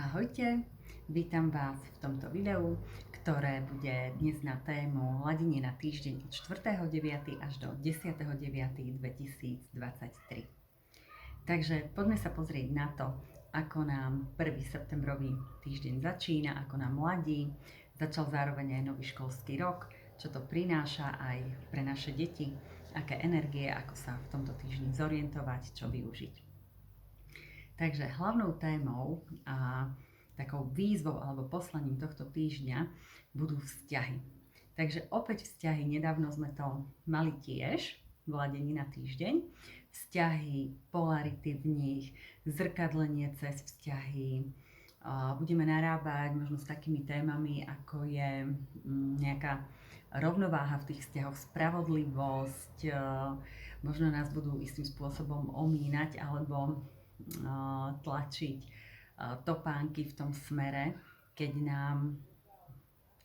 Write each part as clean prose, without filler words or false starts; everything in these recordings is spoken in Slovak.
Ahojte, vítam vás v tomto videu, ktoré bude dnes na tému ladenie na týždeň od 4.9. až do 10.9.2023. Takže poďme sa pozrieť na to, ako nám 1. septembrový týždeň začína, ako nám ladí. Začal zároveň aj nový školský rok, čo to prináša aj pre naše deti, aké energie, ako sa v tomto týždni zorientovať, čo využiť. Takže hlavnou témou a takou výzvou alebo poslaním tohto týždňa budú vzťahy. Takže opäť vzťahy, nedávno sme to mali tiež v ladení na týždeň. Vzťahy, polarity v nich, zrkadlenie cez vzťahy. Budeme narábať možno s takými témami, ako je nejaká rovnováha v tých vzťahoch, spravodlivosť, možno nás budú istým spôsobom omínať alebo tlačiť topánky v tom smere, keď nám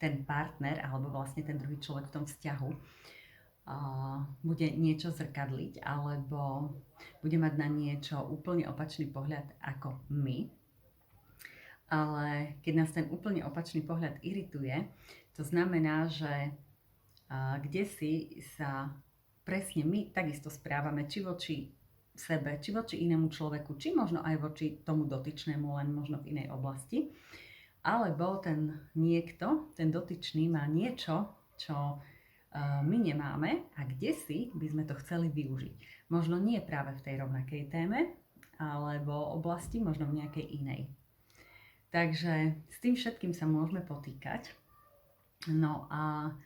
ten partner alebo vlastne ten druhý človek v tom vzťahu bude niečo zrkadliť alebo bude mať na niečo úplne opačný pohľad ako my. Ale keď nás ten úplne opačný pohľad irituje, to znamená, že kdesi sa presne my takisto správame, či voči sebe, či voči inému človeku, či možno aj voči tomu dotyčnému, len možno v inej oblasti. Alebo ten niekto, ten dotyčný má niečo, čo my nemáme a kdesi by sme to chceli využiť. Možno nie práve v tej rovnakej téme, alebo oblasti, možno v nejakej inej. Takže s tým všetkým sa môžeme potýkať. No a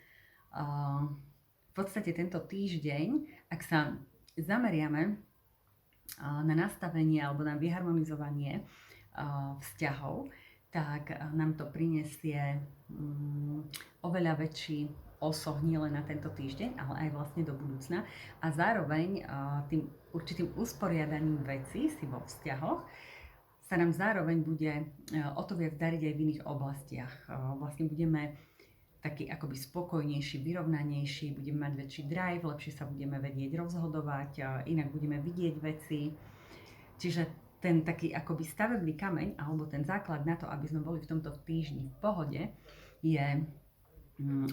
v podstate tento týždeň, ak sa zameriame na nastavenie alebo na vyharmonizovanie vzťahov, tak nám to prinesie oveľa väčší osoh nielen na tento týždeň, ale aj vlastne do budúcna. A zároveň tým určitým usporiadaním vecí si vo vzťahoch sa nám zároveň bude o to viac dariť aj v iných oblastiach. Vlastne budeme taký akoby spokojnejší, vyrovnanejší, budeme mať väčší drive, lepšie sa budeme vedieť rozhodovať, inak budeme vidieť veci. Čiže ten taký akoby stavebný kameň, alebo ten základ na to, aby sme boli v tomto týždni v pohode, je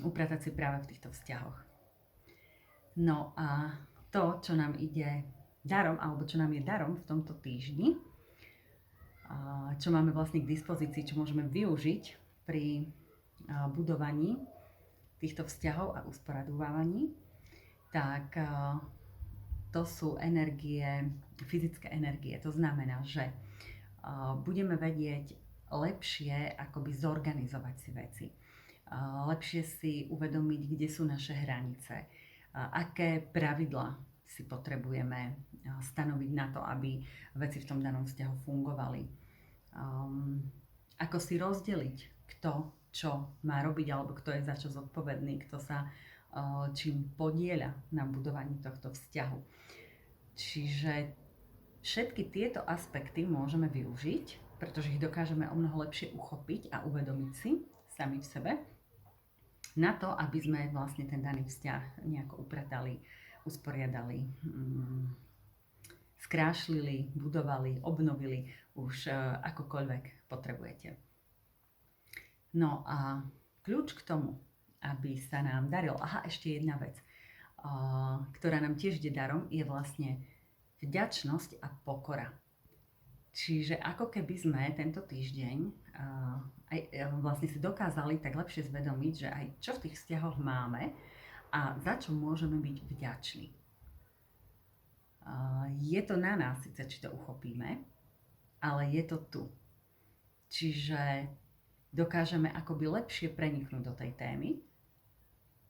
upratať si práve v týchto vzťahoch. No a to, čo nám ide darom, alebo čo nám je darom v tomto týždni, čo máme vlastne k dispozícii, čo môžeme využiť pri budovaní týchto vzťahov a usporadovávaní, tak to sú energie, fyzické energie. To znamená, že budeme vedieť lepšie akoby zorganizovať si veci. Lepšie si uvedomiť, kde sú naše hranice, aké pravidlá si potrebujeme stanoviť na to, aby veci v tom danom vzťahu fungovali. Ako si rozdeliť, kto čo má robiť, alebo kto je za čo zodpovedný, kto sa čím podieľa na budovaní tohto vzťahu. Čiže všetky tieto aspekty môžeme využiť, pretože ich dokážeme o mnoho lepšie uchopiť a uvedomiť si sami v sebe, na to, aby sme vlastne ten daný vzťah nejako upratali, usporiadali, skrášlili, budovali, obnovili, už akokoľvek potrebujete. No a kľúč k tomu, aby sa nám darilo, ešte jedna vec, ktorá nám tiež ide darom, je vlastne vďačnosť a pokora. Čiže ako keby sme tento týždeň aj vlastne si dokázali tak lepšie zvedomiť, že aj čo v tých vzťahoch máme a za čo môžeme byť vďační. Je to na nás síce, či to uchopíme, ale je to tu. Čiže dokážeme akoby lepšie preniknúť do tej témy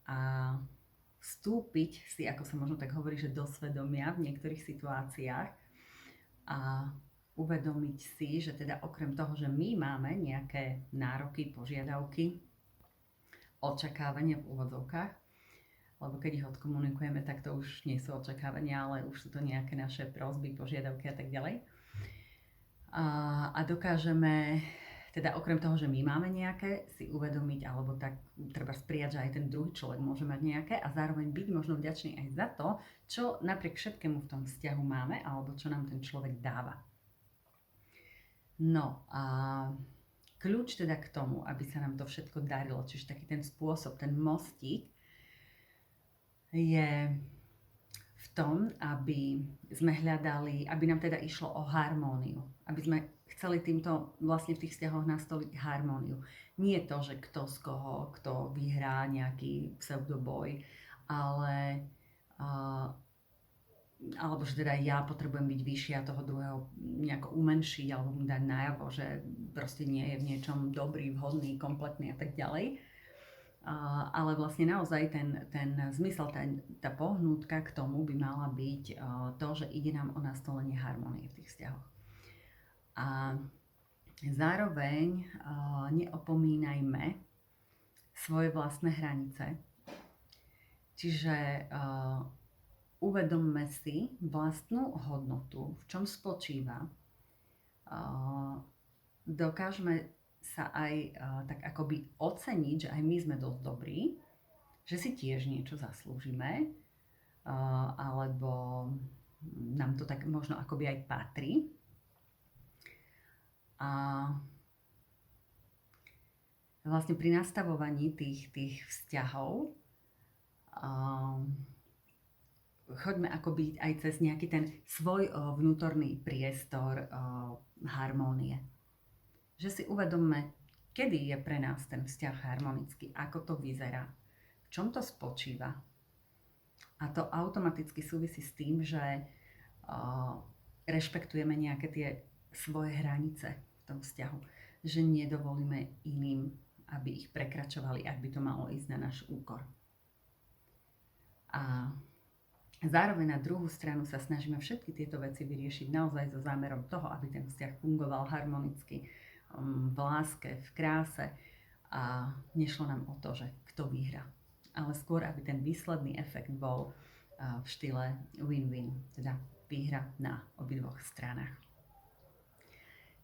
a vstúpiť si, ako sa možno tak hovorí, že do svedomia v niektorých situáciách a uvedomiť si, že teda okrem toho, že my máme nejaké nároky, požiadavky, očakávania v úvodzovkách, lebo keď ich odkomunikujeme, tak to už nie sú očakávania, ale už sú to nejaké naše prosby, požiadavky a tak ďalej. A dokážeme teda okrem toho, že my máme nejaké, si uvedomiť, alebo tak treba prijať, že aj ten druhý človek môže mať nejaké a zároveň byť možno vďačný aj za to, čo napriek všetkému v tom vzťahu máme, alebo čo nám ten človek dáva. No a kľúč teda k tomu, aby sa nám to všetko darilo, čiže taký ten spôsob, ten mostík, je v tom, aby sme hľadali, aby nám teda išlo o harmóniu, aby sme chceli týmto vlastne v tých vzťahoch nastoliť harmóniu. Nie to, že kto z koho, kto vyhrá nejaký pseudoboj, ale alebo že teda ja potrebujem byť vyššia a toho druhého nejako umenšiť alebo mu dať najavo, že proste nie je v niečom dobrý, vhodný, kompletný a tak ďalej. Ale vlastne naozaj ten zmysel, tá pohnútka k tomu by mala byť to, že ide nám o nastolenie harmónie v tých vzťahoch. A zároveň neopomínajme svoje vlastné hranice. Čiže uvedomme si vlastnú hodnotu, v čom spočíva. Dokážeme sa aj tak akoby oceniť, že aj my sme dosť dobrí, že si tiež niečo zaslúžime, alebo nám to tak možno akoby aj patrí. A vlastne pri nastavovaní tých vzťahov choďme akoby aj cez nejaký ten svoj vnútorný priestor harmónie. Že si uvedomme, kedy je pre nás ten vzťah harmonický, ako to vyzerá, v čom to spočíva. A to automaticky súvisí s tým, že rešpektujeme nejaké tie svoje hranice v tom vzťahu. Že nedovolíme iným, aby ich prekračovali, ak by to malo ísť na náš úkor. A zároveň na druhú stranu sa snažíme všetky tieto veci vyriešiť naozaj so zámerom toho, aby ten vzťah fungoval harmonicky, v láske, v kráse a nešlo nám o to, že kto vyhrá. Ale skôr, aby ten výsledný efekt bol v štýle win-win, teda výhra na obidvoch stranách.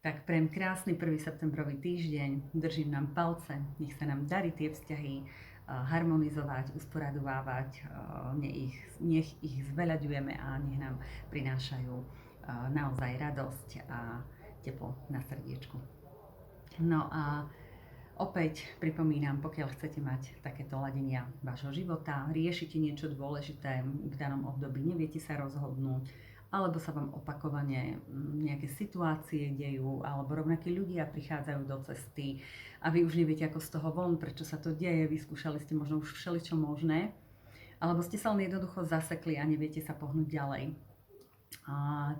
Tak prajem krásny 1. septembrový týždeň, držím nám palce, nech sa nám darí tie vzťahy harmonizovať, usporadovávať, nech ich zveľaďujeme a nech nám prinášajú naozaj radosť a teplo na srdiečku. No a opäť pripomínam, pokiaľ chcete mať takéto ladenia vášho života, riešite niečo dôležité v danom období, neviete sa rozhodnúť, alebo sa vám opakovane nejaké situácie dejú, alebo rovnakí ľudia prichádzajú do cesty a vy už neviete, ako z toho von, prečo sa to deje, vyskúšali ste možno už všeličo možné, alebo ste sa len jednoducho zasekli a neviete sa pohnúť ďalej.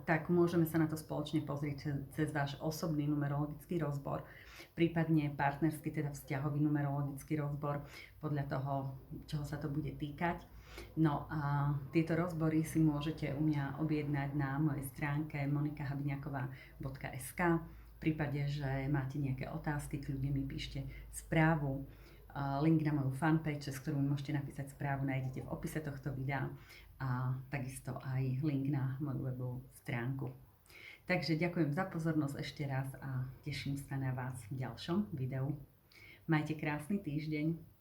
Tak môžeme sa na to spoločne pozrieť cez váš osobný numerologický rozbor, prípadne partnerský, teda vzťahový numerologický rozbor, podľa toho, čoho sa to bude týkať. No a tieto rozbory si môžete u mňa objednať na mojej stránke monikahabiňaková.sk. V prípade, že máte nejaké otázky, kľudne mi píšte správu. Link na moju fanpage, cez ktorú môžete napísať správu, nájdete v opise tohto videa a takisto aj link na moju webovú stránku. Takže ďakujem za pozornosť ešte raz a teším sa na vás v ďalšom videu. Majte krásny týždeň.